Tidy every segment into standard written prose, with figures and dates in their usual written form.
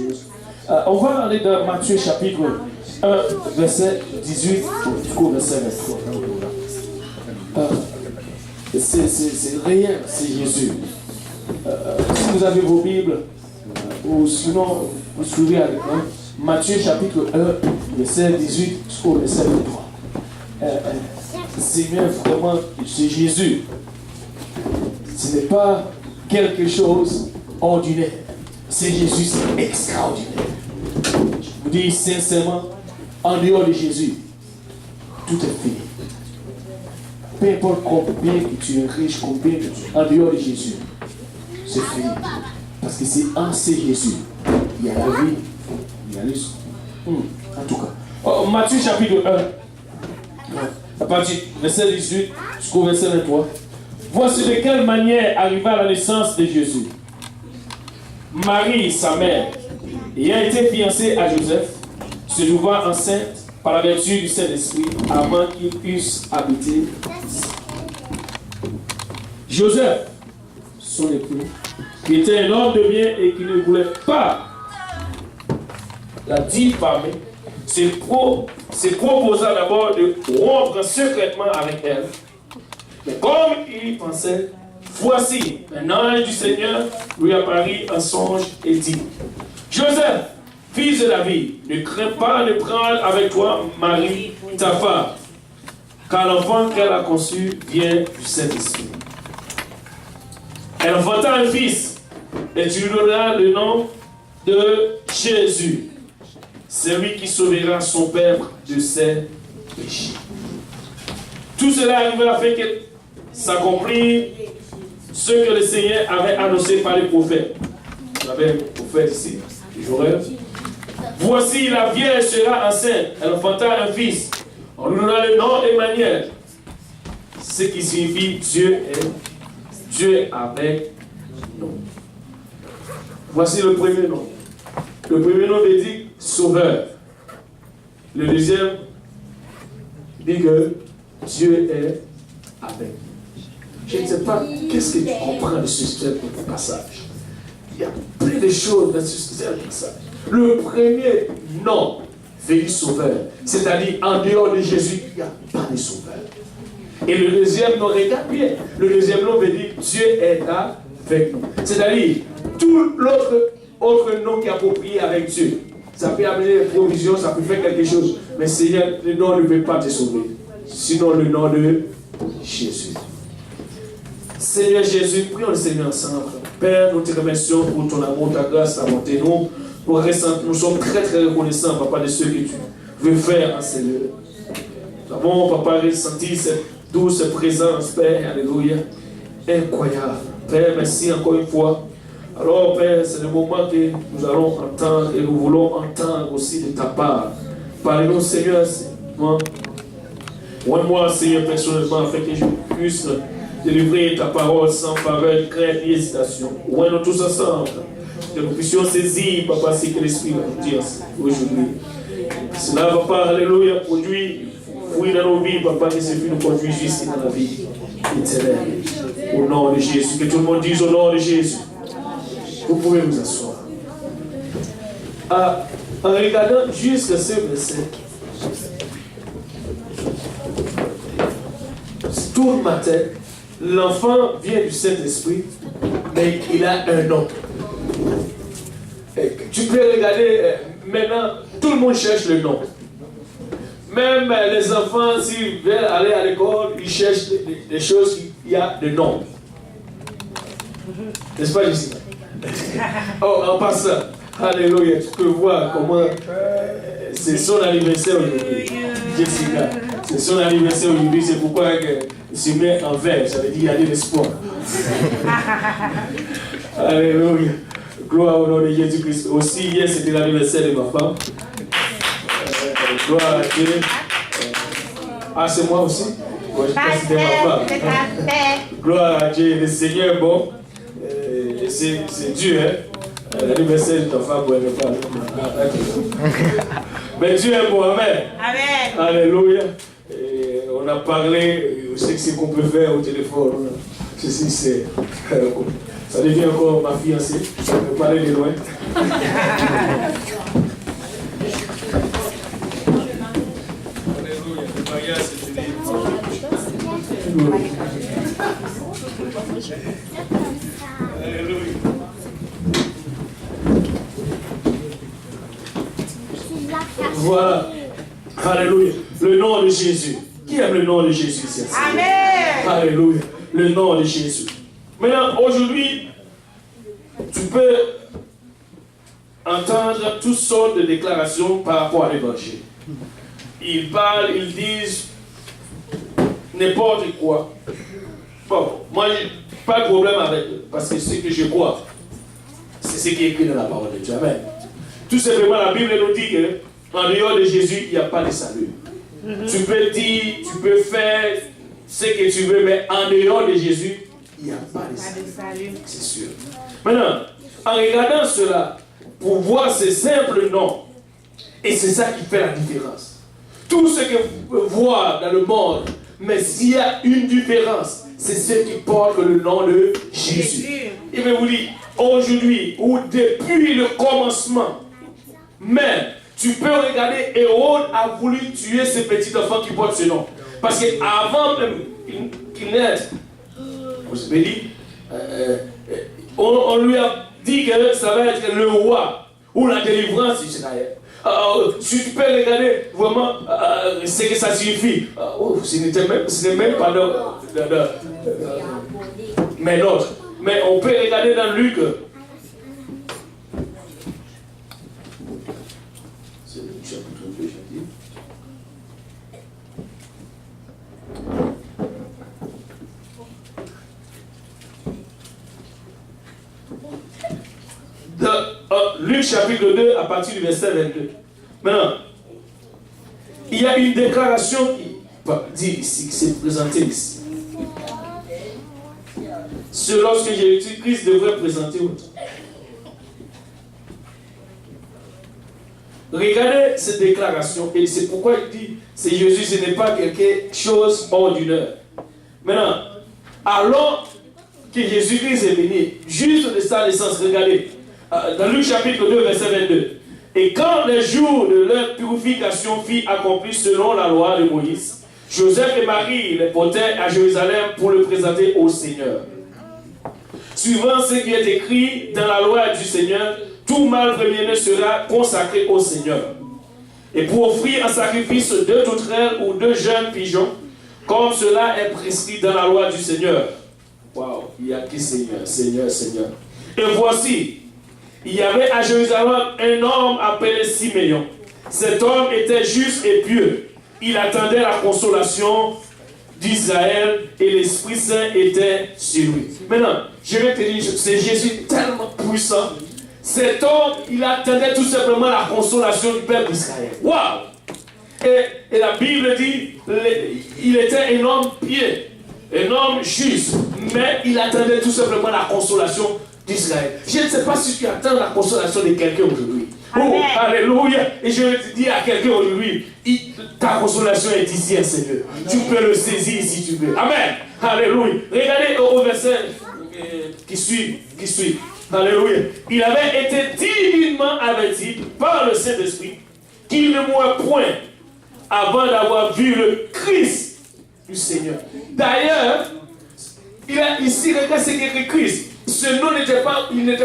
chose. On va aller dans Matthieu chapitre 1, verset 18 jusqu'au verset 23. C'est réel, c'est Jésus. Si vous avez vos Bibles, ou sinon vous suivez avec moi, Matthieu chapitre 1, verset 18 jusqu'au verset 23. Seigneur, vraiment, c'est Jésus. Ce n'est pas quelque chose ordinaire. C'est Jésus, c'est extraordinaire. Je vous dis sincèrement, en dehors de Jésus, tout est fini. Peu importe combien tu es riche, combien tu es en dehors de Jésus, c'est fini. Parce que c'est en ce Jésus. Il y a la vie, il y a les... En tout cas. Matthieu chapitre 1. À partir du verset 18 jusqu'au verset 23. Voici de quelle manière arriva la naissance de Jésus. Marie, sa mère, ayant été fiancée à Joseph, se trouva enceinte par la vertu du Saint-Esprit avant qu'il puisse habiter. Joseph, son époux, qui était un homme de bien et qui ne voulait pas la diffamer, se proposa d'abord de rompre secrètement avec elle. Mais comme il y pensait, voici, un ange du Seigneur lui apparut en songe et dit: Joseph, fils de David, ne crains pas de prendre avec toi Marie, ta femme, car l'enfant qu'elle a conçu vient du Saint-Esprit. Elle enfanta un fils, et tu lui donneras le nom de Jésus. C'est lui qui sauvera son peuple de ses péchés. Tout cela arriva afin que s'accomplisse ce que le Seigneur avait annoncé par les prophètes. Vous avez un prophète ici, Joël. Voici, la vierge sera enceinte, elle enfanta un fils. On lui donna le nom Emmanuel, ce qui signifie Dieu est avec nous. Voici le premier nom. Le premier nom veut dire Sauveur. Le deuxième dit que Dieu est avec nous. Je ne sais pas qu'est-ce que tu comprends de ce passage. Il y a plein de choses dans ce passage. Le premier nom veut dire Sauveur. C'est-à-dire, en dehors de Jésus, il n'y a pas de Sauveur. Et le deuxième nom, regarde bien, le deuxième nom veut dire Dieu est avec nous. C'est-à-dire, tout autre nom qui est approprié avec Dieu, ça peut amener des provisions, ça peut faire quelque chose. Mais Seigneur, le nom ne peut pas te sauver. Sinon le nom de Jésus. Seigneur Jésus, prions le Seigneur ensemble. Père, nous te remercions pour ton amour, ta grâce, ta bonté. Nous sommes très très reconnaissants, Papa, de ce que tu veux faire en Seigneur. Nous avons, Papa, ressenti cette douce présence, Père, alléluia, incroyable. Père, merci encore une fois. Alors, Père, c'est le moment que nous allons entendre et nous voulons entendre aussi de ta part. Parlez-nous, Seigneur, moi, Seigneur, personnellement, afin que je puisse délivrer ta parole sans faveur, crainte ni hésitation. Nous tous ensemble, que nous puissions saisir, Papa, ce que l'Esprit va nous dire aujourd'hui. Cela va pas, alléluia, produire fruit dans nos vies, Papa, que ce nous conduit jusqu'à dans la vie éternelle. Au nom de Jésus. Que tout le monde dise au nom de Jésus. Vous pouvez vous asseoir. En regardant juste ce verset, tout matin, l'enfant vient du Saint-Esprit, mais il a un nom. Et tu peux regarder, maintenant, tout le monde cherche le nom. Même les enfants, s'ils veulent aller à l'école, ils cherchent des choses qui a de nom. N'est-ce pas, Jessica? Oh, en passant, alléluia, tu peux voir comment c'est son anniversaire aujourd'hui. Jessica, c'est son anniversaire aujourd'hui, c'est pourquoi il se met en vert, ça veut dire qu'il y a de l'espoir. Alléluia, gloire au nom de Jésus-Christ. Aussi, hier, c'était l'anniversaire de ma femme. Gloire à Dieu. Ah, c'est moi aussi? Bon, je pense que c'était ma femme. Gloire à Dieu, le Seigneur est bon. C'est Dieu, hein? L'anniversaire de ta femme, elle n'est pas. Mais Dieu est bon, amen. Amen. Alléluia. Et on a parlé, je sais que c'est qu'on peut faire au téléphone. Ceci, c'est. Ça devient encore ma fiancée. Je peux parler de loin. Jésus. Alléluia. Voilà. Alléluia. Le nom de Jésus. Qui aime le nom de Jésus ici? Amen. Alléluia. Le nom de Jésus. Maintenant, aujourd'hui, tu peux entendre toutes sortes de déclarations par rapport à l'évangile. Ils parlent, ils disent n'importe quoi. Bon, moi, j'ai pas de problème avec eux, parce que ce que je crois, c'est ce qui est écrit dans la parole de Dieu. Amen. Tout simplement, la Bible nous dit qu'en dehors de Jésus, il n'y a pas de salut. Tu peux dire, tu peux faire ce que tu veux, mais en dehors de Jésus, il n'y a pas de salut. C'est sûr. Maintenant, en regardant cela, pour voir ce simple nom, et c'est ça qui fait la différence. Tout ce que vous pouvez voir dans le monde, mais s'il y a une différence, c'est ce qui porte le nom de Jésus. Et je vous dis, aujourd'hui, ou depuis le commencement, même, tu peux regarder, Hérode a voulu tuer ce petit enfant qui porte ce nom. Parce qu'avant même qu'il naisse, vous avez dit, on lui a dit que ça va être le roi ou la délivrance d'Israël. Si tu peux regarder vraiment ce que ça signifie, ce n'est même pas mais l'autre. Mais on peut regarder dans Luc. C'est Luc chapitre 2, j'ai dit. Luc chapitre 2 à partir du verset 22. Maintenant, il y a une déclaration qui dit ici, qui s'est présentée ici. C'est lorsque Jésus-Christ devrait présenter autre. Regardez cette déclaration et c'est pourquoi il dit c'est Jésus, ce n'est pas quelque chose ordinaire. Maintenant, alors que Jésus-Christ est venu, juste de sa naissance, regardez, dans Luc chapitre 2, verset 22. Et quand les jours de leur purification furent accomplis selon la loi de Moïse, Joseph et Marie les portèrent à Jérusalem pour le présenter au Seigneur. Suivant ce qui est écrit dans la loi du Seigneur, tout mâle premier-né sera consacré au Seigneur. Et pour offrir un sacrifice 2 tourterelles ou 2 jeunes pigeons, comme cela est prescrit dans la loi du Seigneur. Waouh, il y a qui Seigneur, Seigneur, Seigneur. Et voici, il y avait à Jérusalem un homme appelé Siméon. Cet homme était juste et pieux. Il attendait la consolation d'Israël et l'Esprit Saint était sur lui. Maintenant, je vais te dire, c'est Jésus tellement puissant. Cet homme, il attendait tout simplement la consolation du peuple d'Israël. Waouh! Et la Bible dit, il était un homme pieux, un homme juste, mais il attendait tout simplement la consolation d'Israël. Je ne sais pas si tu attends la consolation de quelqu'un aujourd'hui. Oh, alléluia! Et je vais te dire à quelqu'un aujourd'hui, ta consolation est ici, Seigneur. Tu peux le saisir si tu veux. Amen. Alléluia. Regardez au verset qui suit. Alléluia. Il avait été divinement averti par le Saint-Esprit qu'il ne mourrait point avant d'avoir vu le Christ du Seigneur. D'ailleurs, il a ici, regarde ce qu'est Christ. Ce nom n'était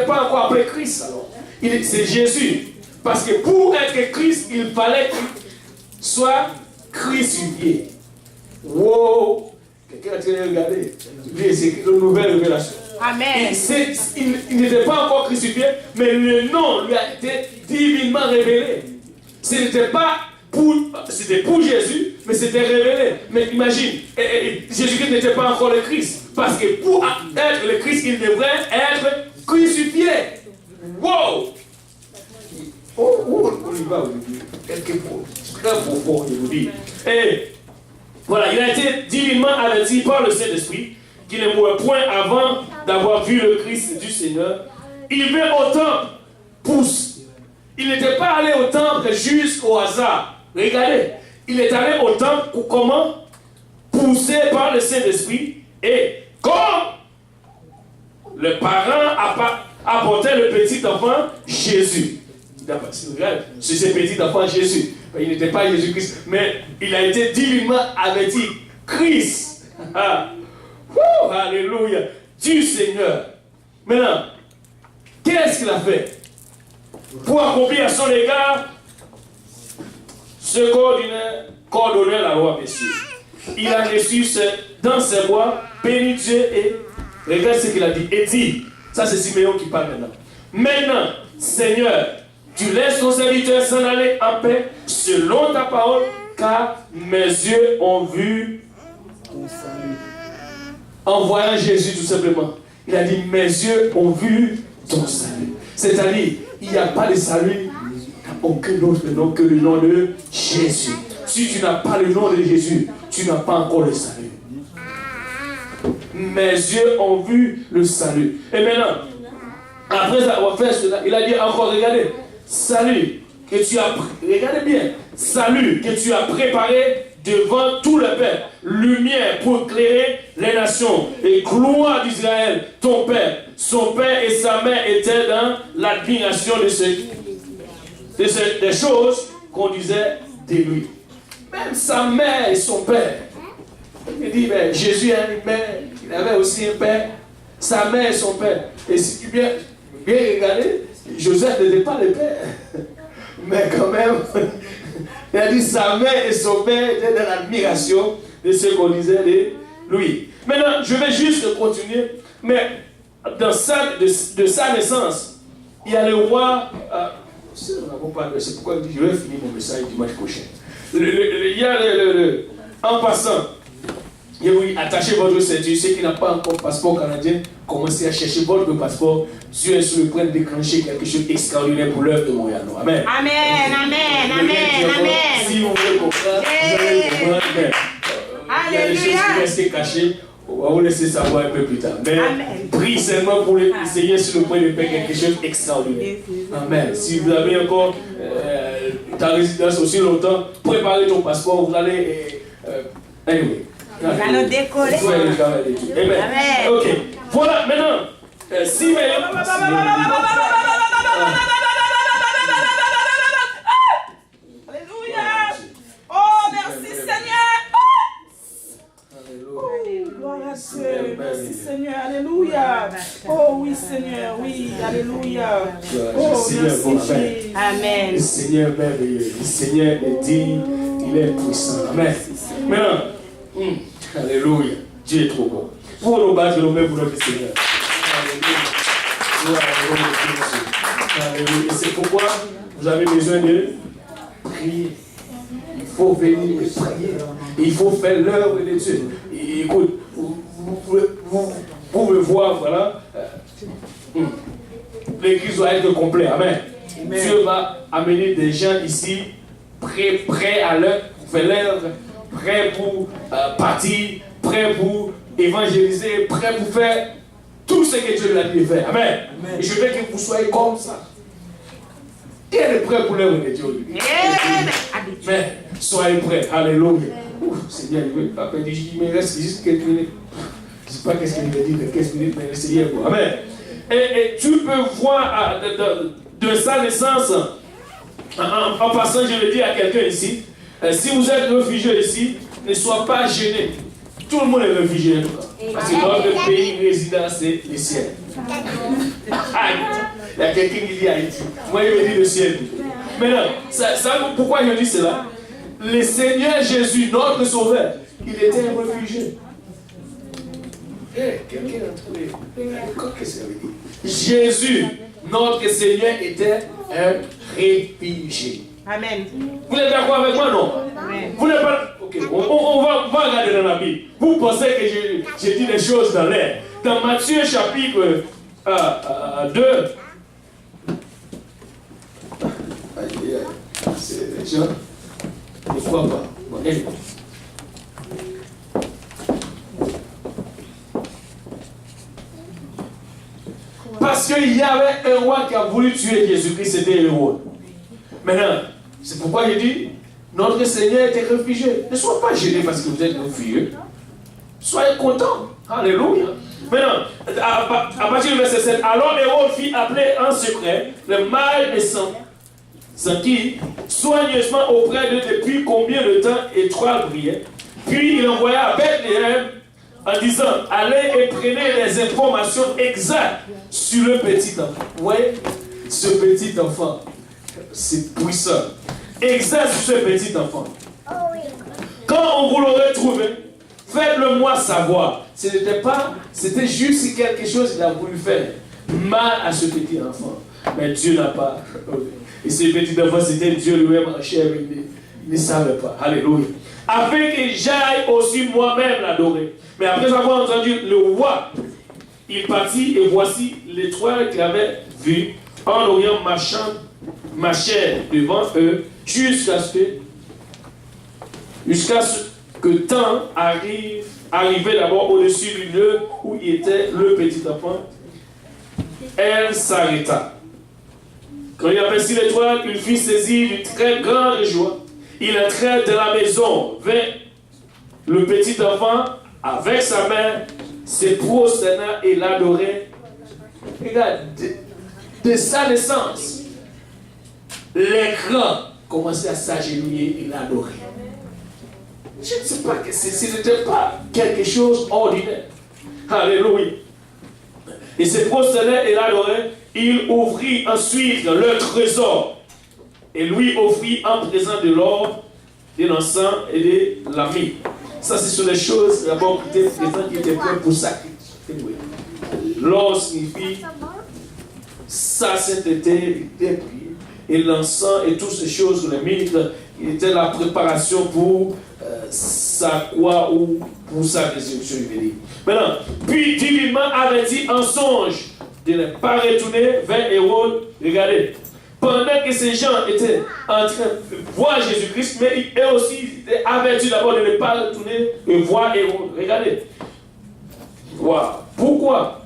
pas encore appelé Christ. Alors, c'est Jésus. Parce que pour être Christ, il fallait qu'il soit crucifié. Wow! Quelqu'un a tiré regarder. C'est une nouvelle révélation. Amen. Il n'était pas encore crucifié, mais le nom lui a été divinement révélé. C'était pour Jésus, mais c'était révélé. Mais imagine, Jésus-Christ n'était pas encore le Christ. Parce que pour être le Christ, il devrait être crucifié. Wow! On y va aujourd'hui. Quelque chose très profond, je vous dis. Et voilà, il a été divinement averti par le Saint-Esprit qu'il ne mourrait point avant d'avoir vu le Christ du Seigneur. Il vint au temple, pousse. Il n'était pas allé au temple jusqu'au hasard. Regardez, il est allé au temple pour comment? Poussé par le Saint-Esprit. Et comme le parent apportait le petit enfant Jésus. C'est ce petit enfant Jésus. Il n'était pas Jésus-Christ, mais il a été divinement averti. Christ. Alléluia. du Seigneur. Maintenant, qu'est-ce qu'il a fait pour accomplir à son égard ce qu'ordonnait la loi, messieurs? Il a reçu dans ses voix, béni Dieu et regarde ce qu'il a dit. Et dit, ça c'est Siméon qui parle maintenant. Maintenant, Seigneur, tu laisses ton serviteur s'en aller en paix selon ta parole, car mes yeux ont vu ton salut. En voyant Jésus tout simplement, il a dit, mes yeux ont vu ton salut. C'est-à-dire, il n'y a pas de salut dans aucun autre nom que le nom de Jésus. Si tu n'as pas le nom de Jésus, tu n'as pas encore le salut. Mes yeux ont vu le salut. Et maintenant, après avoir fait cela, il a dit encore, regardez, salut que tu as, regardez bien, salut que tu as préparé devant tout le peuple, lumière pour éclairer les nations et gloire d'Israël, ton père. Son père et sa mère étaient dans l'admiration des choses qu'on disait de lui. Même sa mère et son père. Il dit, mais Jésus a une mère, il avait aussi un père, sa mère et son père. Et si tu bien regarder, Joseph n'était pas le père. Mais quand même, il a dit sa mère et son père étaient dans l'admiration de ce qu'on disait de lui. Maintenant, je vais juste continuer, mais de sa naissance, il y a le roi. C'est pourquoi je vais finir mon message dimanche prochain. Il y a en passant, attachez votre ceinture. Ceux qui n'ont pas encore passeport canadien, commencez à chercher votre passeport. Dieu est sur le point de déclencher quelque chose d'extraordinaire pour l'œuvre de Montréal. Amen. Amen, amen, amen, amen. Si vous voulez comprendre, vous allez comprendre. Il y a des choses qui restent cachées. On va vous laisser savoir un peu plus tard. Mais prie seulement pour essayer sur le point de faire quelque chose d'extraordinaire. Amen. Si vous avez encore ta résidence aussi longtemps, préparez ton passeport. Vous allez. Anyway. Nous allons décoller. Amen. Ok. Voilà, maintenant. Si Alléluia. Oh, merci Seigneur. Gloire à Dieu. Merci Seigneur. Alléluia. Oh oui Seigneur. Oui. Alléluia. Oh merci Jésus. Amen. Le Seigneur est merveilleux. Le Seigneur est digne. Il est puissant. Amen. Maintenant. Alléluia. Dieu est trop bon. Pour nous battre nos mains pour notre Seigneur. Alléluia. Alléluia. Et c'est pourquoi vous avez besoin de prier. Il faut venir et prier. Il faut faire l'œuvre de Dieu. Et écoute, vous me voir, voilà. L'église doit être complète. Amen. Dieu va amener des gens ici prêts à l'œuvre, pour faire l'œuvre, prêts pour partir, prêts pour évangéliser, prêts pour faire tout ce que Dieu lui a dit de faire. Amen. Et je veux que vous soyez comme ça. Qui est prêt pour l'œuvre de Dieu? Mais soyez prêts. Alléluia. Seigneur, après, il me reste juste quelques minutes. Je ne sais pas qu'est-ce qu'il me dit de quelques minutes, mais le Seigneur. Amen. Et tu peux voir de sa naissance, en passant, je le dis à quelqu'un ici, si vous êtes réfugié ici, ne sois pas gêné. Tout le monde est réfugié en tout cas. Parce que notre pays résident, c'est le ciel. Il y a quelqu'un qui dit Haïti. Moi, il me dit le ciel. Maintenant, pourquoi je dis cela? Le Seigneur Jésus, notre Sauveur, il était un réfugié. Quelqu'un a trouvé. Qu'est-ce que ça veut dire? Jésus, notre Seigneur, était un réfugié. Amen. Vous êtes d'accord avec moi, non? Amen. Vous n'êtes pas. Ok, on va regarder dans la Bible. Vous pensez que j'ai dit des choses dans l'air. Dans Matthieu chapitre 2. C'est les gens ne croient pas. Bon, parce qu'il y avait un roi qui a voulu tuer Jésus-Christ, c'était Hérode. Maintenant, c'est pourquoi je dis, notre Seigneur était réfugié. Ne soyez pas gênés parce que vous êtes réfugiés. Soyez contents. Alléluia. Maintenant, à partir du verset 7, alors Hérode fit appeler en secret le mâle naissant, qui soigneusement auprès d'eux depuis combien de temps étroit brillait. Puis il envoya à Bethléem en disant, allez et prenez les informations exactes sur le petit enfant. Vous voyez, ce petit enfant, c'est puissant. Exact sur ce petit enfant. Quand on vous l'aurait trouvé, faites-le moi savoir. C'était juste quelque chose qu'il a voulu faire mal à ce petit enfant. Mais Dieu n'a pas. Et ce petit enfant, c'était Dieu lui-même en chair, il ne savait pas. Alléluia. Afin que j'aille aussi moi-même l'adorer. Mais après avoir entendu le roi, il partit et voici l'étoile qu'il avait vue en l'Orient marchait devant eux jusqu'à ce que temps arrivait d'abord au-dessus du lieu où était le petit enfant. Elle s'arrêta. Quand il aperçut l'étoile, il fut saisi d'une très grande joie. Il entrait dans la maison, vint le petit enfant avec sa mère, se prosterna et l'adorait. Regarde, de sa naissance, les grands commençaient à s'agenouiller et l'adorer. Je ne sais pas, ce n'était pas quelque chose d'ordinaire. Alléluia. Et se prosternait et l'adorait. Il ouvrit ensuite le trésor et lui offrit en présent de l'or, de l'encens et de la myrrhe. Ça, ce sont les choses d'abord qui étaient présentes, qui étaient prêtes pour sacrifier. L'or signifie sa sainteté, et l'encens et toutes ces choses, les myrrhes, était la préparation pour sa croix ou pour sa résurrection. Maintenant, puis divinement averti en songe de ne pas retourner vers Hérode. Regardez, pendant que ces gens étaient en train de voir Jésus-Christ, mais eux aussi étaient avertis d'abord de ne pas retourner et voir Hérode. Regardez. Wow. Pourquoi?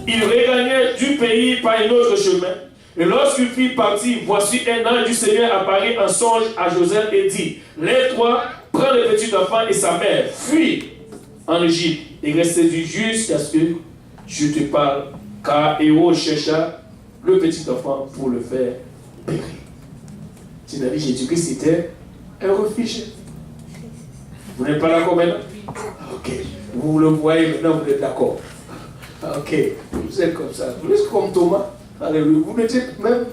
Il regagnait du pays par un autre chemin. Et lorsqu'il fut parti, voici un ange du Seigneur apparut en songe à Joseph et dit, lève-toi, prends le petit enfant et sa mère, fuis en Égypte et restez jusqu'à ce que je te parle, car Hérode chercha le petit enfant pour le faire périr. C'est-à-dire Jésus-Christ était un réfugié. Vous n'êtes pas d'accord maintenant? Ok. Vous le voyez maintenant, vous êtes d'accord. Ok. Vous êtes comme ça. Vous êtes comme Thomas. Alléluia. Vous n'étiez même.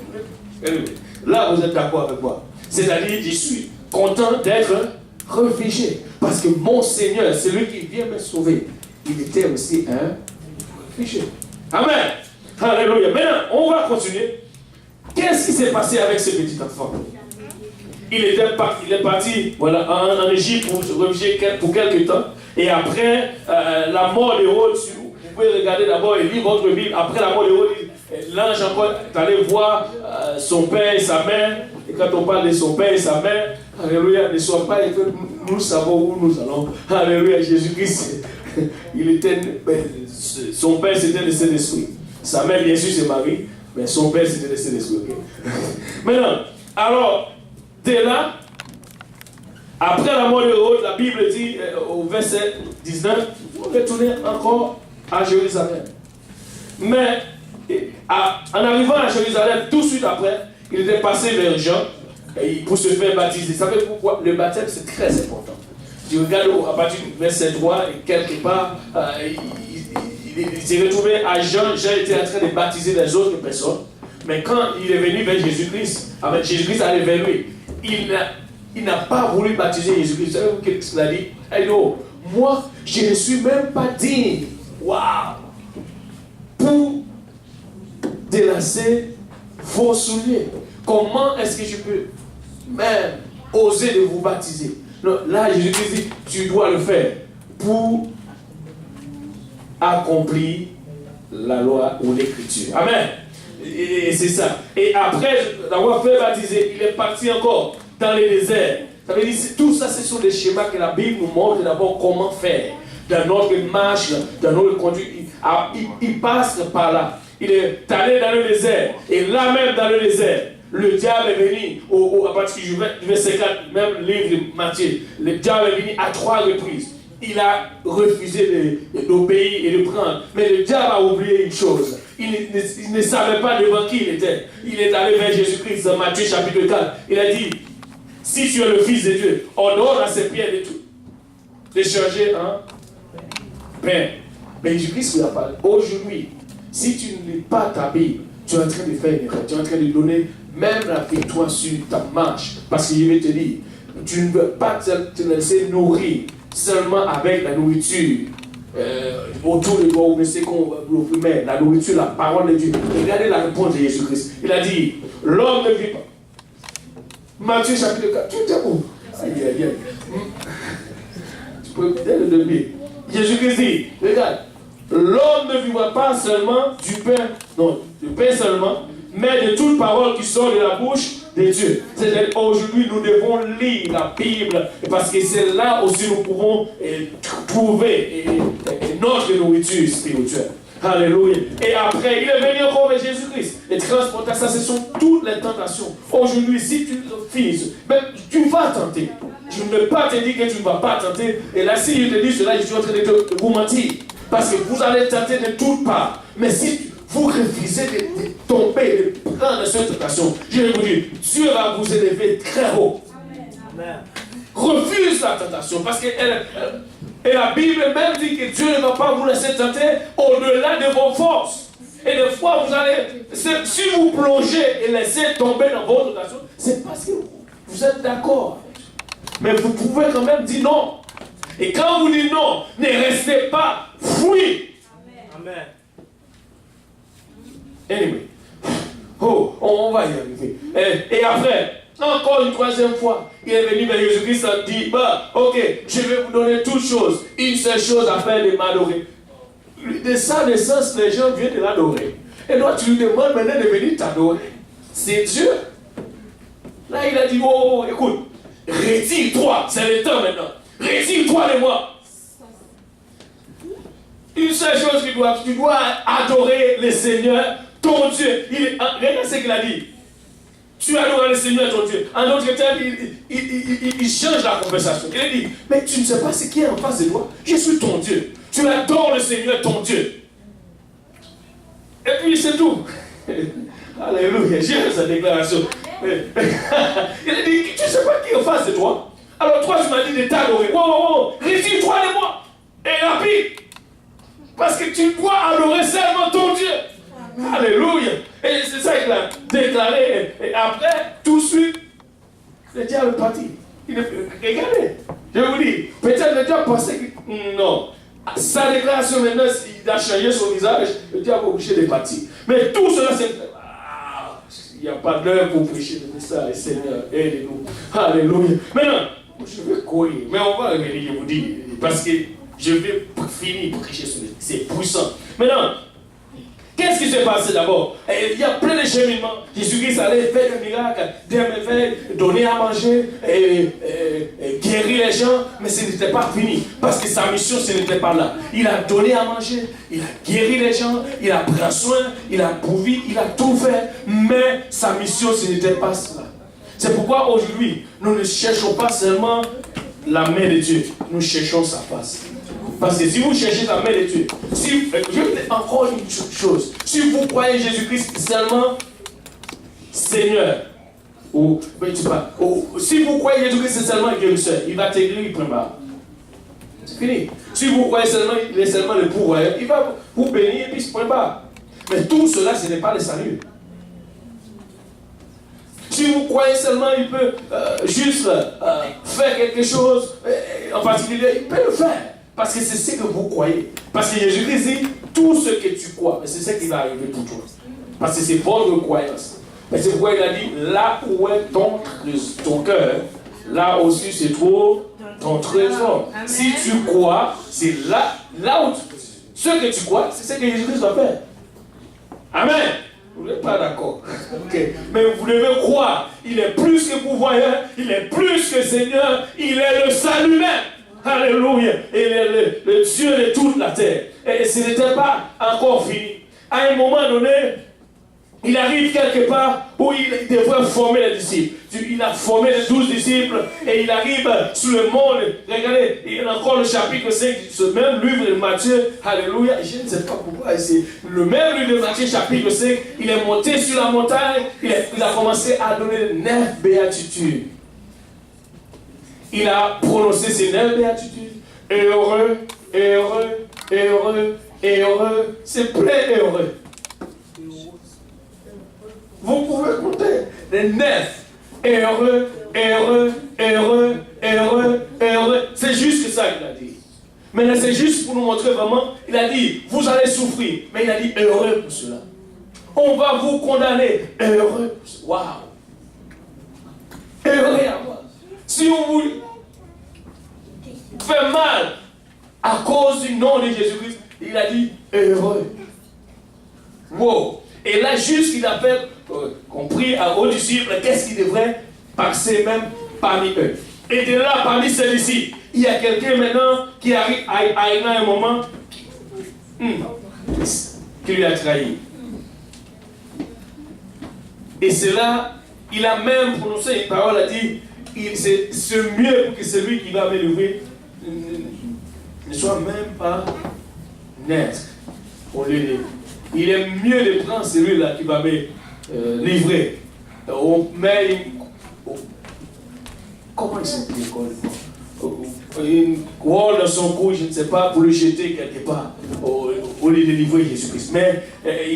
Là, vous êtes d'accord avec moi. C'est-à-dire, je suis content d'être réfugié. Parce que mon Seigneur, c'est lui qui vient me sauver. Il était aussi un réfugié. Amen. Alléluia. Maintenant, on va continuer. Qu'est-ce qui s'est passé avec ce petit enfant? Il est parti voilà, en Égypte pour se réfugier pour quelques temps. Et après la mort d'Hérode, vous pouvez regarder d'abord et lire votre Bible. Après la mort d'Hérode, l'ange encore est allé voir son père et sa mère. Et quand on parle de son père et sa mère, alléluia, ne sois pas effrayé, nous savons où nous allons. Alléluia, Jésus-Christ, son père c'était le Saint-Esprit. Sa mère, bien sûr, c'est Marie, mais son père c'était le Saint-Esprit. Okay? Maintenant, alors, dès là, après la mort d'Hérode, la Bible dit au verset 19, vous retournez encore à Jérusalem. Mais en arrivant à Jérusalem, tout de suite après, il était passé vers Jean pour se faire baptiser. Vous savez pourquoi? Le baptême, c'est très important. Tu regardes à partir du verset 3, et quelque part, il s'est retrouvé à Jean. Jean était en train de baptiser les autres personnes. Mais quand il est venu vers Jésus-Christ, Jésus-Christ allait vers lui. Il n'a pas voulu baptiser Jésus-Christ. Vous savez ce qu'il a dit? Il dit, oh, moi, je ne suis même pas digne. Waouh! Pour délasser vos souliers. Comment est-ce que je peux même oser de vous baptiser? Non, là, Jésus-Christ dit, tu dois le faire pour accomplir la loi ou l'écriture. Amen. Et c'est ça. Et après d'avoir fait baptiser, il est parti encore dans le désert. Ça veut dire tout ça, ce sont des schémas que la Bible nous montre d'abord comment faire. Dans notre marche, dans notre conduite, il passe par là. Il est allé dans le désert. Et là même dans le désert, le diable est venu, à partir du verset 4, même le livre de Matthieu, le diable est venu à 3 reprises. Il a refusé d'obéir et de prendre. Mais le diable a oublié une chose. Il ne savait pas devant qui il était. Il est allé vers Jésus-Christ dans Matthieu chapitre 4. Il a dit, si tu es le Fils de Dieu, ordonne à ces pierres de tout. de changer en pain. Mais Jésus-Christ lui a parlé. Aujourd'hui, si tu ne lis pas ta Bible, tu es en train de faire une erreur. Tu es en train de donner même la victoire sur ta marche. Parce que je vais te dire, tu ne veux pas te laisser nourrir seulement avec la nourriture. Autour de toi, vous savez qu'on met la nourriture, la parole de Dieu. Regardez la réponse de Jésus-Christ. Il a dit, l'homme ne vit pas. Matthieu chapitre 4, tout est bon. Aïe, aïe, aïe. Tu peux dès le début. Jésus-Christ dit, regarde, l'homme ne vivra pas seulement du pain, non, du pain seulement, mais de toute parole qui sort de la bouche de Dieu. C'est-à-dire aujourd'hui, nous devons lire la Bible, parce que c'est là aussi nous pouvons trouver notre nourriture spirituelle. Alléluia. Et après, il est venu encore avec Jésus-Christ et transporter ça. Ce sont toutes les tentations. Aujourd'hui, si tu refuses, même tu vas tenter. Je ne vais pas te dire que tu ne vas pas tenter. Et là, si je te dis cela, je suis en train de vous mentir. Parce que vous allez tenter de toutes parts. Mais si vous refusez de tomber, de prendre cette tentation, je vais vous dire, Dieu va vous élever très haut. Amen. Refuse la tentation. Parce que et la Bible même dit que Dieu ne va pas vous laisser tenter au-delà de vos forces. Et des fois, vous allez, si vous plongez et laissez tomber dans votre tentation, c'est parce que vous êtes d'accord. Mais vous pouvez quand même dire non. Et quand vous dites non, ne restez pas fouillés. Amen. Anyway. Oh, on va y arriver. Et après, encore une troisième fois, il est venu vers Jésus-Christ et dit, bah, ok, je vais vous donner toutes choses. Une seule chose à faire, de m'adorer. De sa naissance, les gens viennent de l'adorer. Et toi, tu lui demandes maintenant de venir t'adorer. C'est Dieu. Là, il a dit, oh, écoute, retire-toi, c'est le temps maintenant. Retire-toi de moi. Une seule chose que tu dois adorer le Seigneur, ton Dieu. Regarde ce qu'il a dit. Tu adoreras le Seigneur ton Dieu. En d'autres termes, il change la conversation. Il a dit, mais tu ne sais pas ce qui est en face de toi. Je suis ton Dieu. Tu adores le Seigneur ton Dieu. Et puis c'est tout. Alléluia. J'ai sa déclaration. Il a dit, tu ne sais pas qui est en face de toi. Alors toi, tu m'as dit de t'adorer. Wow, retire-toi de moi. Et rapide. Parce que tu dois adorer seulement ton Dieu. Alléluia. Et c'est ça qu'il a déclaré. Et après, tout de suite, le diable est parti. Regardez, je vous dis, peut-être le diable pensait que non. Sa déclaration maintenant, il a changé son visage, le diable est obligé de partir. Mais tout cela, c'est... il n'y a pas d'heure pour prêcher le message, Seigneur, aidez-nous. Alléluia. Maintenant, je vais courir, mais on va revenir, je vous dis, parce que je vais finir prêcher ce message. C'est puissant. Maintenant, qu'est-ce qui s'est passé d'abord? Il y a plein de cheminements. Jésus-Christ allait faire des miracles, des merveilles, donner à manger, guérir les gens, mais ce n'était pas fini. Parce que sa mission, ce n'était pas là. Il a donné à manger, il a guéri les gens, il a pris soin, il a pourvu, il a tout fait, mais sa mission, ce n'était pas cela. C'est pourquoi aujourd'hui, nous ne cherchons pas seulement la main de Dieu, nous cherchons sa face. Parce que si vous cherchez la main de Dieu, je vais vous dire encore une chose. Si vous croyez Jésus-Christ seulement Seigneur, si vous croyez Jésus-Christ seulement guérisseur, il va t'aiguiller, il prend bas. C'est fini. Si vous croyez seulement, il est seulement le pourvoyeur, il va vous bénir et puis il se prend bas. Mais tout cela, ce n'est pas le salut. Si vous croyez seulement, il peut juste faire quelque chose, en particulier, il peut le faire. Parce que c'est ce que vous croyez. Parce que Jésus-Christ dit, tout ce que tu crois, c'est ce qui va arriver pour toi. Parce que c'est votre croyance. Mais c'est pourquoi il a dit, là où est ton cœur, là aussi se trouve ton trésor. Amen. Si tu crois, c'est là où ce que tu crois, c'est ce que Jésus-Christ va faire. Amen. Vous n'êtes pas d'accord. Okay. Mais vous devez croire, il est plus que pourvoyeur, il est plus que Seigneur, il est le salut même. Alléluia. Et le Dieu de toute la terre. Et ce n'était pas encore fini. À un moment donné, il arrive quelque part où il devrait former les disciples. Il a formé les 12 disciples et il arrive sur le monde. Regardez, il y a encore le chapitre 5, ce même livre de Matthieu. Alléluia. Je ne sais pas pourquoi. C'est le même livre de Matthieu, chapitre 5. Il est monté sur la montagne. Il a commencé à donner 9 béatitudes. Il a prononcé ces 9 béatitudes. heureux, heureux, heureux, heureux. C'est plein heureux. Vous pouvez compter les 9. Heureux, heureux, heureux, heureux, heureux. C'est juste ça qu'il a dit. Maintenant, c'est juste pour nous montrer vraiment. Il a dit, vous allez souffrir. Mais il a dit, heureux pour cela. On va vous condamner. Heureux. Waouh. Heureux à moi. Si on vous fait mal à cause du nom de Jésus-Christ, il a dit, heureux. Wow. Et là, juste il a fait compris aux disciples qu'est-ce qui devrait passer même parmi eux. Et de là, parmi ceux-ci, il y a quelqu'un maintenant qui arrive à un moment qui lui a trahi. Et c'est là, il a même prononcé une parole, a dit, c'est mieux pour que celui qui va m'élever ne soit même pas naître. Il est mieux de prendre celui-là qui va me livrer. Mais comment il s'appelle une wall dans son cou, je ne sais pas, pour le jeter quelque part au lieu de livrer Jésus-Christ. Mais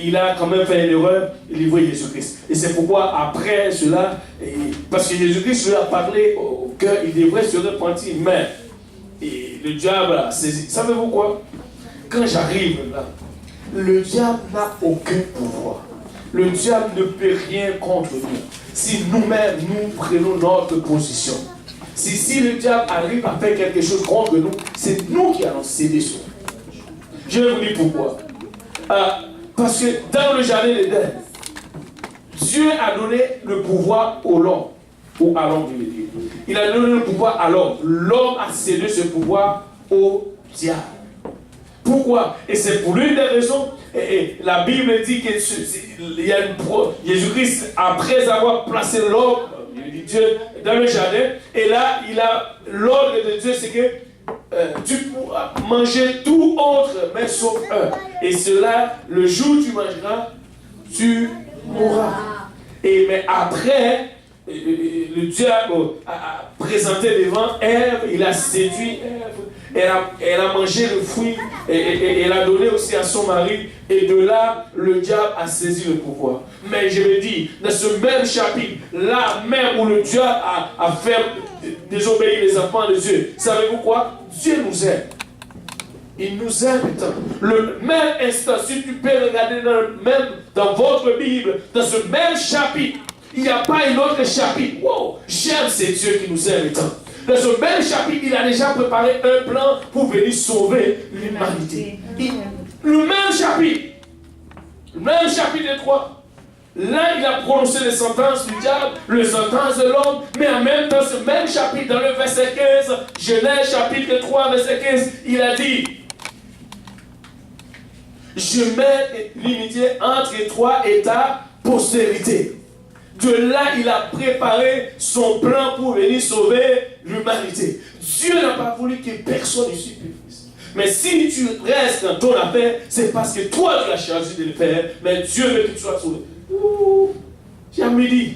il a quand même fait une erreur, il livrait Jésus-Christ. Et c'est pourquoi après cela, parce que Jésus-Christ lui a parlé qu'il devrait se repentir, mais et le diable a saisi. Savez-vous quoi? Quand j'arrive là, le diable n'a aucun pouvoir. Le diable ne peut rien contre nous. Si nous-mêmes, nous prenons notre position. Si le diable arrive à faire quelque chose contre nous, c'est nous qui allons céder sur lui. Je vais vous dire pourquoi. Parce que dans le jardin d'Éden, Dieu a donné le pouvoir à l'homme. Ou à l'homme, je veux dire. Il a donné le pouvoir à l'homme. L'homme a cédé ce pouvoir au diable. Pourquoi? Et c'est pour l'une des raisons. Et la Bible dit que Jésus-Christ, après avoir placé l'homme, Dieu, dans le jardin, et là, l'ordre de Dieu, c'est que tu pourras manger tout autre, mais sauf un. Et cela, le jour où tu mangeras, tu mourras. Mais après, le diable a présenté devant Ève, il a séduit Ève, elle a mangé le fruit, et elle a donné aussi à son mari, et de là, le diable a saisi le pouvoir. Mais je le dis, dans ce même chapitre, là même où le diable a fait désobéir les enfants de Dieu, savez-vous quoi? Dieu nous aime. Il nous aime tant. Le même instant, si tu peux regarder dans votre Bible, dans ce même chapitre, il n'y a pas un autre chapitre. Wow, j'aime ces Dieu qui nous aime tant. Dans ce même chapitre, il a déjà préparé un plan pour venir sauver l'humanité. Le même chapitre 3. Là, il a prononcé les sentences du diable, les sentences de l'homme, mais en même temps, ce même chapitre, dans le verset 15, Genèse chapitre 3, verset 15, il a dit, je mets l'unité entre toi et ta postérité. De là, il a préparé son plan pour venir sauver l'humanité. Dieu n'a pas voulu que personne ici puisse. Mais si tu restes dans ton affaire, c'est parce que toi tu as choisi de le faire, mais Dieu veut que tu sois sauvé. J'ai à midi.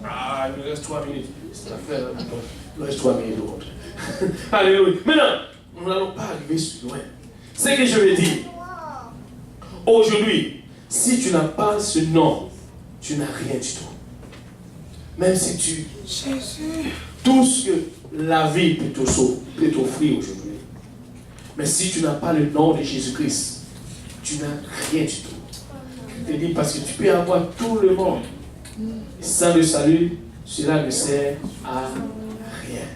Il me reste 3 minutes. Cette affaire, il me reste 3 minutes d'autres. Alléluia. Maintenant, nous n'allons pas arriver si loin. Ce que je veux dire, aujourd'hui, si tu n'as pas ce nom, tu n'as rien du tout. Même si tu... Jésus. Tout ce que la vie peut t'offrir aujourd'hui. Mais si tu n'as pas le nom de Jésus-Christ, tu n'as rien du tout. Je te dis parce que tu peux avoir tout le monde. Et sans le salut, cela ne sert à rien.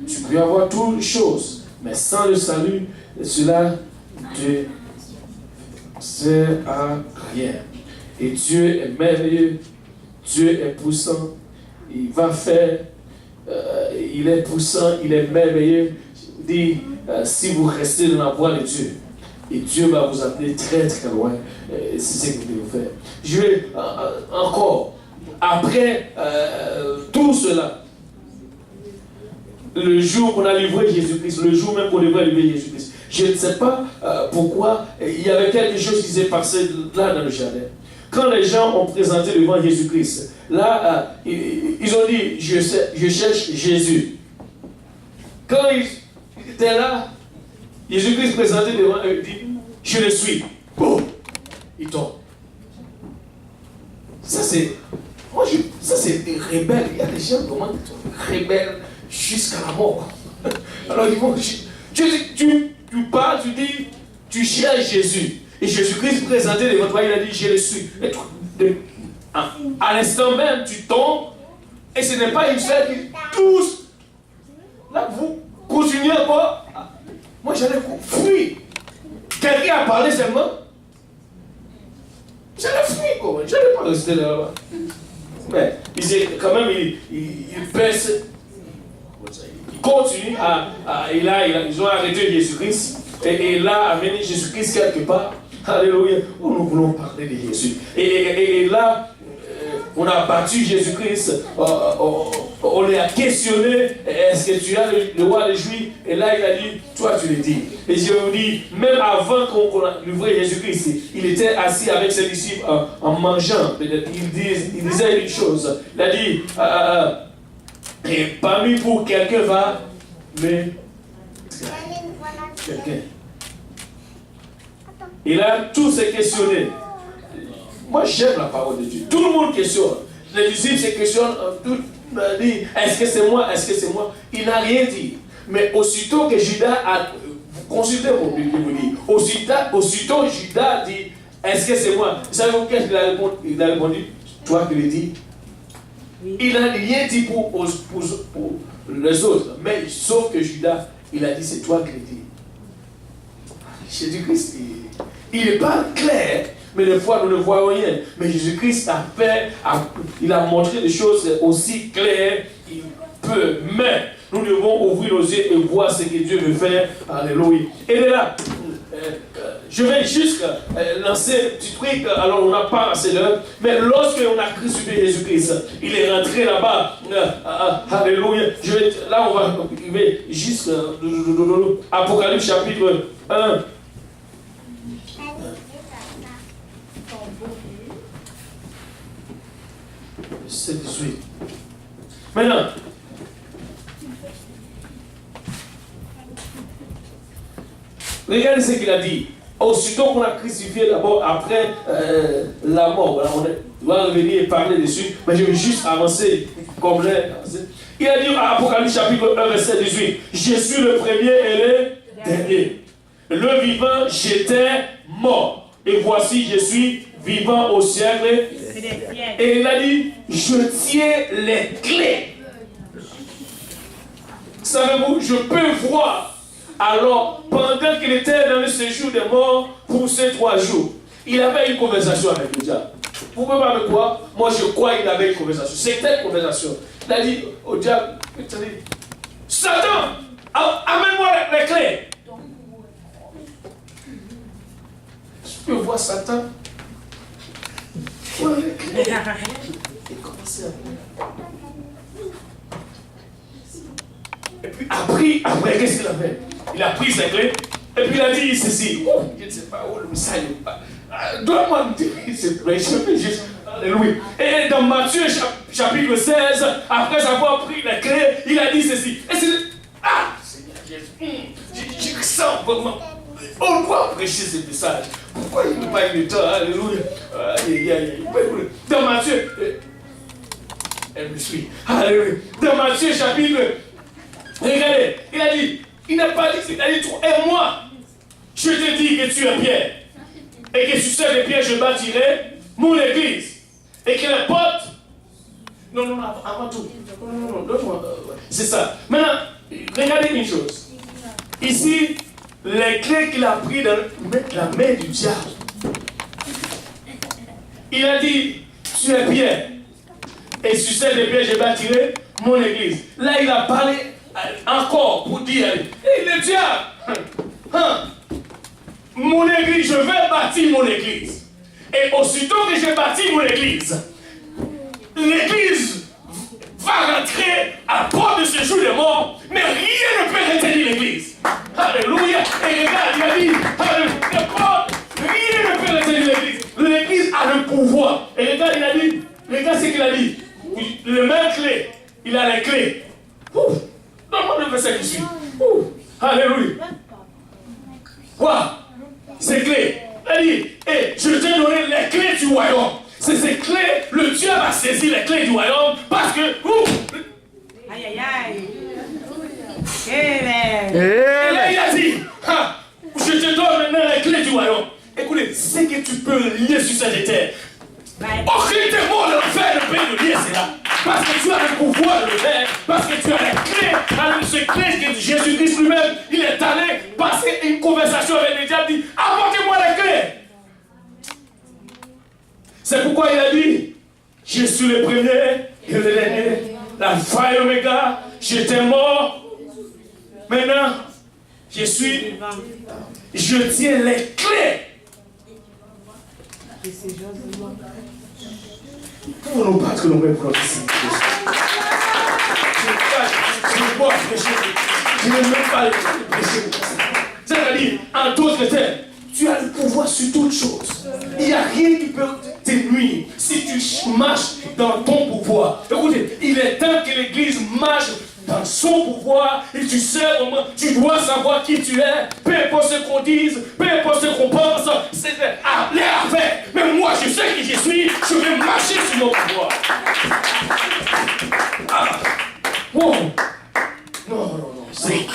Tu peux avoir toutes les choses, mais sans le salut, cela ne sert à rien. Et Dieu est merveilleux, Dieu est puissant, il va faire, il est puissant, il est merveilleux. Dit, si vous restez dans la voie de Dieu, et Dieu va vous appeler très très loin, c'est ce que vous devez faire. Je vais encore, après tout cela, le jour qu'on a livré Jésus-Christ, le jour même qu'on devrait livrer Jésus-Christ, je ne sais pas pourquoi, il y avait quelque chose qui s'est passé là dans le jardin. Quand les gens ont présenté devant Jésus-Christ, là, ils ont dit, je cherche Jésus. Quand il était là, Jésus-Christ présenté devant eux, il dit, je le suis. Boum, il tombe. Ça c'est, ça c'est des rebelles. Il y a des gens comment ils sont rebelles jusqu'à la mort. Alors ils vont, tu parles, tu dis, tu cherches Jésus. Et Jésus-Christ présenté devant toi, il a dit, je le suis. Et toi, à l'instant même, tu tombes, et ce n'est pas une seule qui tous. Là, vous continuez encore. Moi, j'allais fuir. Quelqu'un a parlé seulement. J'allais fuir, quoi. Je n'allais pas rester là-bas. Mais quand même, il pèse. Il continue ils ont arrêté Jésus-Christ. Et là, amené Jésus-Christ quelque part. Alléluia. Où nous voulons parler de Jésus. Et là, on a battu Jésus-Christ. On l'a questionné. Est-ce que tu as le roi des Juifs? Et là, il a dit, toi, tu le dis. Et je vous dis, même avant qu'on a livré Jésus-Christ, il était assis avec ses disciples en mangeant. Il disait une chose. Il a dit, et parmi vous, quelqu'un va, mais quelqu'un. Il a tous se questionné. Moi, j'aime la parole de Dieu. Tout le monde questionne. Les disciples se questionnent. Tout dit, est-ce que c'est moi? Est-ce que c'est moi? Il n'a rien dit. Mais aussitôt que Judas a... Consultez mon Bible, il vous dit. Aussitôt Judas dit, est-ce que c'est moi? Vous savez qu'est-ce qu'il a répondu? Il a répondu, toi qui le dis. Oui. Il n'a rien dit pour les autres. Mais sauf que Judas, il a dit, c'est toi qui le dis. Jésus-Christ, il n'est pas clair. Mais des fois, nous ne voyons rien. Mais Jésus-Christ il a montré des choses aussi claires qu'il peut. Mais nous devons ouvrir nos yeux et voir ce que Dieu veut faire. Alléluia. Et là, je vais juste lancer un petit truc. Alors, on n'a pas assez d'heure. Mais lorsqu'on a crucifié Jésus-Christ, il est rentré là-bas. Alléluia. Là, on va arriver juste Apocalypse chapitre 1. C'est 18. Maintenant, regardez ce qu'il a dit. Aussitôt qu'on a crucifié d'abord, après la mort, on va revenir et parler dessus, mais je vais juste avancer comme j'ai avancé. Il a dit à Apocalypse chapitre 1, verset 18, je suis le premier et le dernier. Le vivant, j'étais mort. Et voici, je suis vivant au siècle. Et il a dit, je tiens les clés. Savez-vous, je peux voir. Alors, pendant qu'il était dans le séjour des morts pour ces 3 jours, il avait une conversation avec le diable. Vous ne pouvez pas me croire? Moi, je crois qu'il avait une conversation. C'était une conversation. Il a dit au diable, Satan, amène-moi les clés. Je peux voir Satan. Il commençait à... Et puis après, qu'est-ce qu'il a fait? Il a pris ses clés et puis il a dit ceci. Oh, je ne sais pas où le message n'est pas. Dois-moi me dire, s'il te plaît, je veux juste. Alléluia. Et dans Matthieu chapitre 16, après avoir pris les clés, il a dit ceci. Et c'est. Ah, Seigneur Jésus, je sens vraiment. On doit prêcher ce message. Pourquoi il n'a pas eu le temps? Alléluia. Dans Matthieu, elle me suit. Alléluia. Dans Matthieu chapitre, regardez, il a dit, il n'a pas dit, il a dit, et moi, je te dis que tu es Pierre, et que sur cette pierre je bâtirai mon église, et que les portes, non, avant tout, non, c'est ça. Maintenant, regardez une chose. Ici, les clés qu'il a pris dans la main du diable. Il a dit, tu es Pierre, et sur cette pierre je bâtirai mon église. Là, il a parlé encore pour dire, et le diable, mon église, je vais bâtir mon église. Et aussitôt que j'ai bâti mon église, l'église va rentrer à la porte de ce jour de mort, mais rien ne peut retenir l'église. Alléluia. Et regarde, il a dit, rien ne peut retenir l'église. L'église a le pouvoir. Et regarde, il a dit, regarde ce qu'il a dit. Le même clé, il a les clés. Donne-moi le verset qui suit. Alléluia. Quoi? Ces clés. Elle dit, je t'ai donné les clés du royaume. C'est ces clés, le Dieu va saisir les clés du royaume parce que... Aïe, aïe, aïe. Amen. Et là, il a dit, je te donne maintenant les clés du royaume. Écoutez, c'est que tu peux lier sur cette terre. Aucun démon ne va faire le pays de lier cela. Parce que tu as le pouvoir de le faire. Parce que tu as les clés. Alors, ces clés que Jésus-Christ lui-même, il est allé passer une conversation avec les diables. Il dit, apportez-moi les clés. C'est pourquoi il a dit, je suis le premier et le dernier. L'alpha et l'oméga. J'étais mort. Maintenant, je tiens les clés. Pour nous battre, nous mettons ici. Je ne peux pas prêcher. Je ne veux même pas prêcher. C'est-à-dire, en d'autres termes, tu as le pouvoir sur toutes choses. Il n'y a rien qui peut te nuire si tu marches dans ton pouvoir. Écoutez, il est temps que l'Église marche dans son pouvoir, et tu sais comment, tu dois savoir qui tu es, peu importe ce qu'on dise, peu importe ce qu'on pense, c'est à l'air avec. Mais moi, je sais qui je suis, je vais marcher sur mon pouvoir. Oh. Non, c'est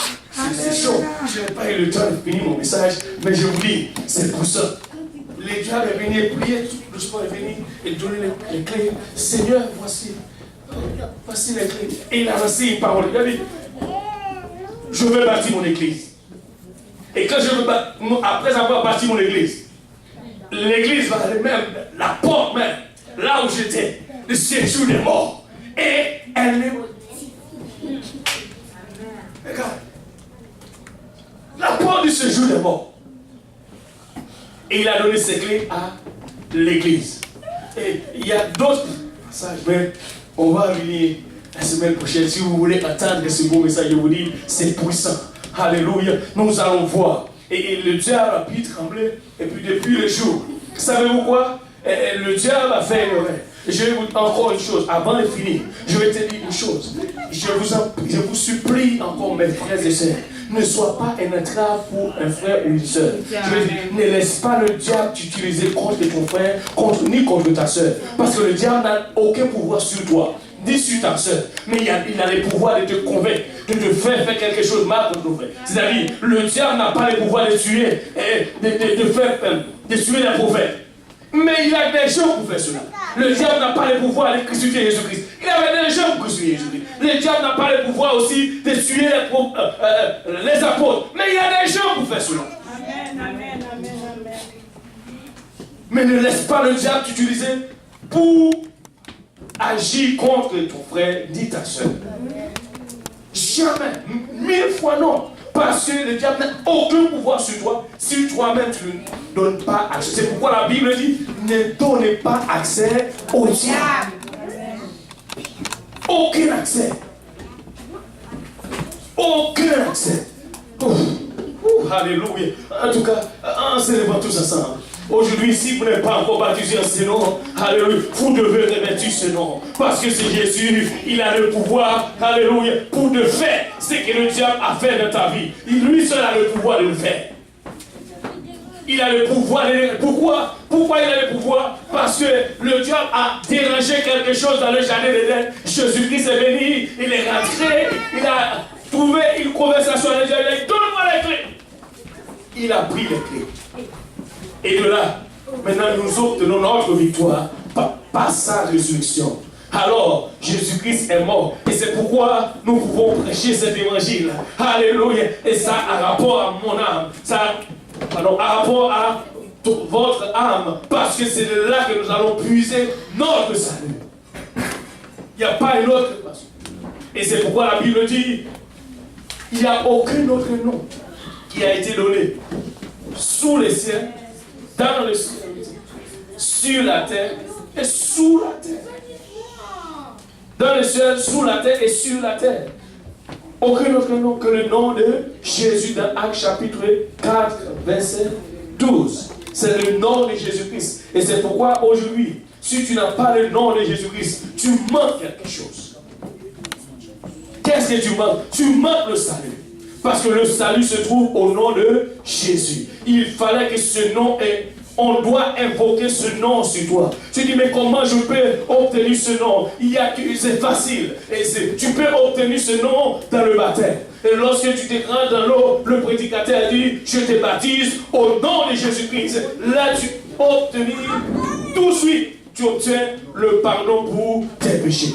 chaud. Je n'ai pas eu le temps de finir mon message, mais je vous dis, c'est pour ça. Les diables est venu prier, le sport est venu et donner les clés. Seigneur, voici les clés. Et il a lancé une parole. Il a dit, je vais bâtir mon église. Et quand après avoir bâti mon église, l'église va aller même, la porte même, là où j'étais, le séjour des morts. Et elle est... Regarde. La porte du séjour des morts. Et il a donné ses clés à l'église. Et il y a d'autres passages, mais on va venir la semaine prochaine. Si vous voulez attendre ce beau message, je vous dis, c'est puissant. Alléluia. Nous allons voir. Et le diable a pu trembler. Et puis depuis le jour, savez-vous quoi? Le diable a fait une rêve. Je vais vous dire encore une chose, avant de finir, je vais te dire une chose. Je vous supplie encore, mes frères et sœurs, ne sois pas un entrave pour un frère ou une sœur. Je veux dire, ne laisse pas le diable t'utiliser contre ton frère, ni contre ta sœur. Parce que le diable n'a aucun pouvoir sur toi, ni sur ta sœur. Mais il a le pouvoir de te convaincre, de te faire quelque chose de mal contre ton frère. C'est-à-dire, le diable n'a pas le pouvoir de tuer, de tuer les prophètes. Mais il a des gens pour faire cela. Le diable n'a pas le pouvoir de crucifier Jésus-Christ. Il avait des gens pour crucifier Jésus-Christ. Le diable n'a pas le pouvoir aussi de tuer les apôtres. Mais il y a des gens pour faire cela. Amen. Mais ne laisse pas le diable t'utiliser pour agir contre ton frère ni ta soeur. Jamais. 1000 fois non. Parce que le diable n'a aucun pouvoir sur toi si toi-même tu ne donnes pas accès. C'est pourquoi la Bible dit, ne donnez pas accès au diable. Aucun accès. Aucun accès. Alléluia. En tout cas, en se levant tous ensemble. Aujourd'hui, si vous n'êtes pas encore baptisé en ce nom, alléluia, vous devez revêtir ce nom. Parce que c'est Jésus, il a le pouvoir, alléluia, pour de faire ce que le diable a fait dans ta vie. Lui seul a le pouvoir de le faire. Il a le pouvoir de le faire. Pourquoi il a le pouvoir? Parce que le diable a dérangé quelque chose dans le jardin d'Éden. Jésus-Christ est venu, il est rentré, il a trouvé une conversation avec Dieu. Il a dit, donne-moi les clés. Il a pris les clés. Et de là, maintenant nous obtenons notre victoire par sa résurrection. Alors, Jésus-Christ est mort. Et c'est pourquoi nous pouvons prêcher cet évangile. Alléluia. Et ça a rapport à mon âme. Ça a rapport à votre âme. Parce que c'est de là que nous allons puiser notre salut. Il n'y a pas une autre façon. Et c'est pourquoi la Bible dit, il n'y a aucun autre nom qui a été donné sous les cieux, dans le ciel, sur la terre et sous la terre. Dans le ciel, sous la terre et sur la terre. Aucun autre nom que le nom de Jésus dans Actes chapitre 4, verset 12. C'est le nom de Jésus-Christ. Et c'est pourquoi aujourd'hui, si tu n'as pas le nom de Jésus-Christ, tu manques quelque chose. Qu'est-ce que tu manques? Tu manques le salut. Parce que le salut se trouve au nom de Jésus. Il fallait que ce nom ait... On doit invoquer ce nom sur toi. Tu dis, mais comment je peux obtenir ce nom? C'est facile. Tu peux obtenir ce nom dans le baptême. Et lorsque tu te rends dans l'eau, le prédicateur dit, je te baptise au nom de Jésus-Christ. Là, tu obtiens tout de suite, tu obtiens le pardon pour tes péchés.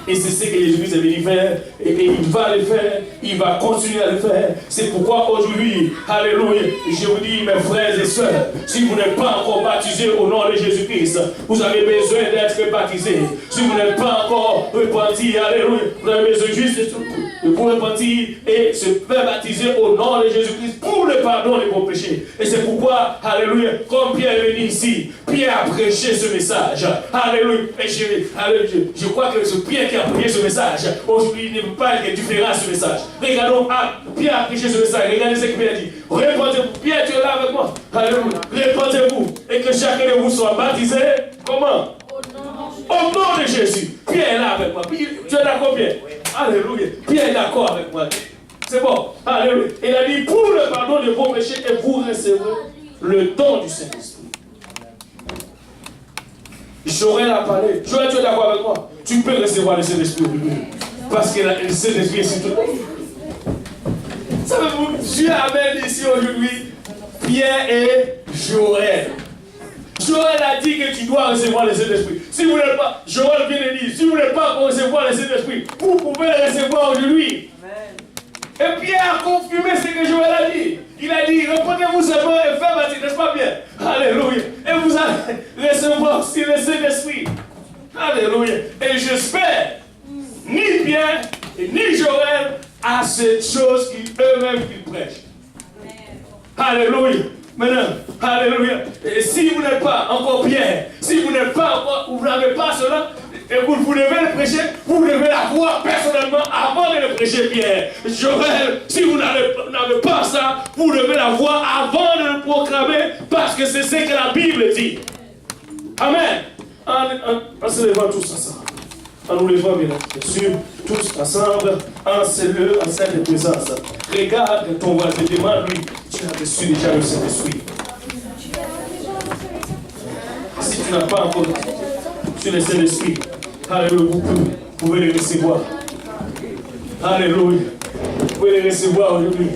Et c'est ce que Jésus-Christ est venu faire. Et il va le faire. Il va continuer à le faire. C'est pourquoi aujourd'hui, alléluia, je vous dis, mes frères et sœurs, si vous n'êtes pas encore baptisés au nom de Jésus-Christ, vous avez besoin d'être baptisés. Si vous n'êtes pas encore repenti, alléluia, vous avez besoin juste de vous repentir et se faire baptiser au nom de Jésus-Christ pour le pardon de vos péchés. Et c'est pourquoi, alléluia, comme Pierre est venu ici, Pierre a prêché ce message. Alléluia. Et je crois que ce Pierre qui a prêché ce message, aujourd'hui, il ne peut pas être différent à ce message. Regardons, Pierre a prêché ce message. Regardez ce que Pierre a dit. Repentez-vous. Pierre, tu es là avec moi. Alléluia. Repentez-vous. Et que chacun de vous soit baptisé. Comment? Au nom de Jésus. Pierre est là avec moi. Tu es d'accord, Pierre? Alléluia. Pierre est d'accord avec moi. C'est bon. Alléluia. Il a dit, pour le pardon de vos péchés, et vous recevrez le don du Saint-Esprit. Joël a parlé. Joël, tu es d'accord avec moi? Tu peux recevoir le Saint-Esprit aujourd'hui. Parce que le Saint-Esprit est sur toi. Savez-vous, Dieu amène ici aujourd'hui Pierre et Joël. Joël a dit que tu dois recevoir le Saint-Esprit. Si vous n'êtes pas, Joël vient de dire, si vous n'êtes pas recevoir le Saint-Esprit, vous pouvez le recevoir aujourd'hui. Et Pierre a confirmé ce que Joël a dit. Il a dit, reprenez-vous seulement et faites baptême, n'est-ce pas bien? Alléluia. Et vous allez recevoir aussi le Saint-Esprit. Alléluia. Et j'espère, ni Pierre et ni Joël à cette chose eux-mêmes qu'ils prêchent. Alléluia. Maintenant, alléluia. Et si vous n'êtes pas encore Pierre, si vous n'êtes pas encore, vous n'avez pas cela, et vous devez le prêcher, vous devez l'avoir personnellement avant de le prêcher, Pierre. Joël, si vous n'avez pas ça, vous devez l'avoir avant de le proclamer, parce que c'est ce que la Bible dit. Amen. En se levant tous ensemble. En nous levant, bien sûr, tous ensemble, en cette présence. Regarde ton voisin, demande-lui, tu as reçu déjà le Saint-Esprit. Si tu n'as pas encore reçu le Saint-Esprit, alléluia, vous pouvez le recevoir. Alléluia. Vous pouvez le recevoir aujourd'hui.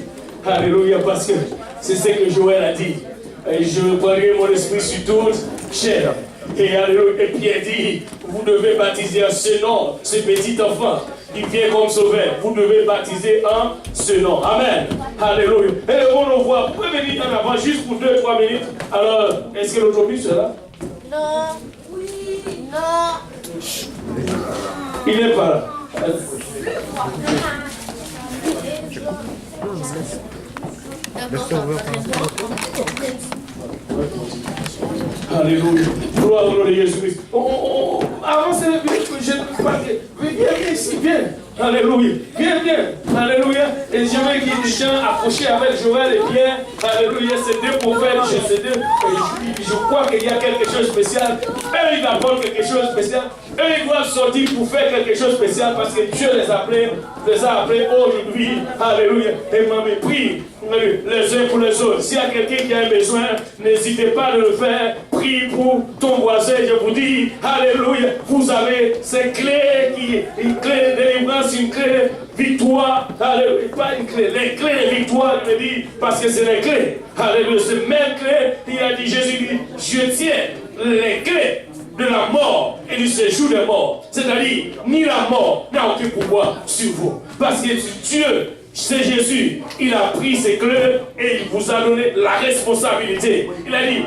Alléluia, parce que c'est ce que Joël a dit. Et je prendrai mon esprit sur toute chair. Et alléluia. Et Pierre dit, vous devez baptiser en ce nom, ce petit enfant qui vient comme sauveur. Vous devez baptiser en ce nom. Amen. Alléluia. Et on nous voit. Vous pouvez venir en avant juste pour 2-3 minutes. Alors, est-ce que l'autobus est là? Non. Oui. Non. Il n'est pas là. Alléluia. Gloire au nom de Jésus-Christ. Avancez, viens ici, viens. Alléluia. Viens. Alléluia. Et je veux qu'il y ait des gens approchés avec Joël et Pierre. Alléluia. C'est deux prophètes. Je crois qu'il y a quelque chose de spécial. Eux, ils apportent quelque chose de spécial. Eux, ils doivent sortir pour faire quelque chose de spécial parce que Dieu les a appelés aujourd'hui. Alléluia. Et m'a prie les uns pour les autres. S'il y a quelqu'un qui a un besoin, n'hésitez pas de le faire. Prie pour ton voisin. Je vous dis, alléluia. Vous avez ces clés une clé de délivrance, une clé de victoire. Alléluia. Pas une clé. Les clés de victoire, il me dit, parce que c'est les clés. Alléluia. Ces mêmes clés, il a dit, Jésus dit, je tiens les clés de la mort et du séjour des morts. C'est-à-dire, ni la mort n'a aucun pouvoir sur vous. Parce que Dieu, c'est Jésus, il a pris ses clés et il vous a donné la responsabilité. Il a dit,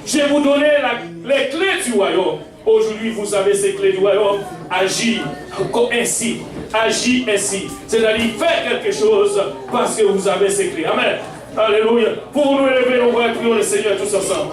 je vais vous donner les clés du royaume. Aujourd'hui, vous avez ces clés du royaume. Agis ainsi. Agis ainsi. C'est-à-dire, faites quelque chose parce que vous avez ces clés. Amen. Alléluia. Pour nous élever, on va prier le Seigneur tous ensemble.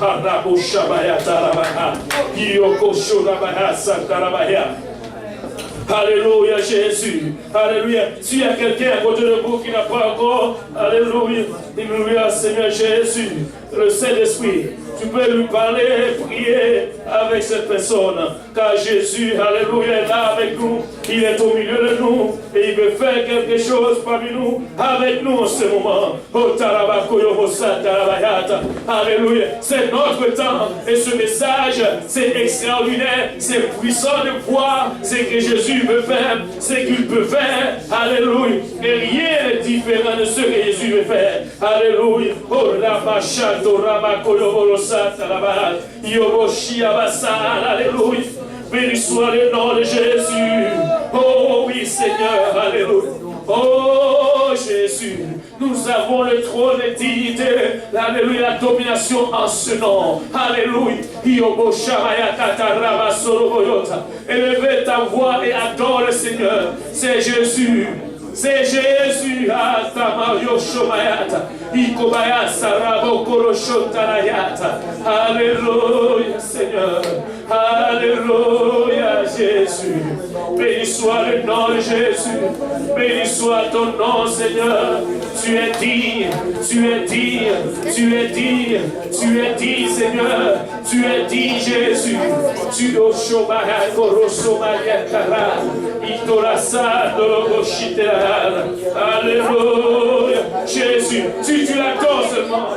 Alléluia, Jésus. Alléluia. S'il y a quelqu'un à côté de vous qui n'a pas encore, alléluia. Alléluia, Seigneur Jésus. Le Saint-Esprit. Tu peux lui parler, prier avec cette personne. Car Jésus, alléluia, est là avec nous. Il est au milieu de nous. Et il veut faire quelque chose parmi nous, avec nous en ce moment. Oh, alléluia. C'est notre temps. Et ce message, c'est extraordinaire. C'est puissant de voir ce que Jésus veut faire, ce qu'il peut faire. Alléluia. Et rien n'est différent de ce que Jésus veut faire. Alléluia. Oh, Rabachato, Rabakoyoborosata, Rabba, Yoboshi Abassa, alléluia. Béni soit le nom de Jésus. Oh oui, Seigneur, alléluia. Oh Jésus, nous avons le trône de dignité, alléluia, la domination en ce nom, alléluia. Élevez ta voix et adore le Seigneur, c'est Jésus. C'est Jésus, alléluia Seigneur, alléluia Jésus, béni soit le nom de Jésus, béni soit ton nom Seigneur, tu es digne, tu es digne, tu es digne, tu es digne Seigneur, tu es digne Jésus, tu es Shomaya Korosomaya Kara, Itorasa Doloboshitera. Alléluia. Jésus, tu l'attends seulement.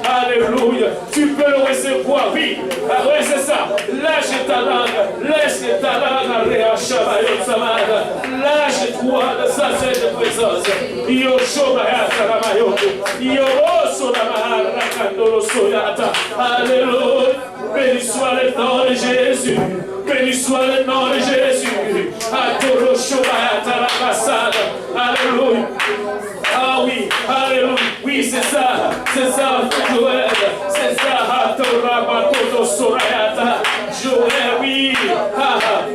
Alléluia. Tu peux le recevoir, oui. Oui, c'est ça. Lâche ta langue. Laisse ta langue. Lâche-toi de sa sainte présence. Alléluia. Béni soit le nom de Jésus. Béni soit le nom de Jésus. Alléluia. Ah oui, alléluia. Oui, c'est ça, Joël. C'est ça, Hatorabakoto Sorayata. Joël, oui.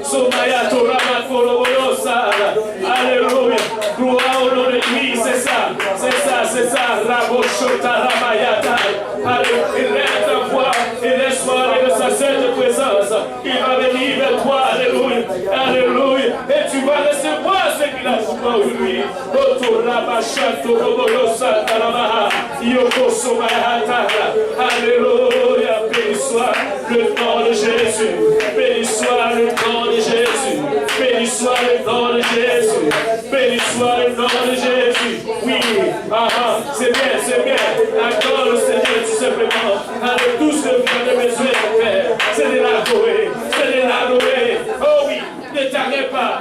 Somayato Rabakolobosada. Alléluia. Gloire au nom de lui, c'est ça. Raboshota Rabayata. Alléluia. Il lève ta voix, il laisse-moi de sa sainte présence. Il va venir vers toi, alléluia. Alléluia. Et tu vas recevoir ce qu'il a pour toi aujourd'hui. Alléluia. Béni soit le nom de Jésus. Béni soit le nom de Jésus. Béni soit le nom de Jésus. Béni soit le nom de Jésus. Oui. C'est bien. Accorde le Seigneur tout simplement. Avec tout ce que vous avez besoin de faire. C'est de l'adorer. Oh oui. Ne t'arrête pas.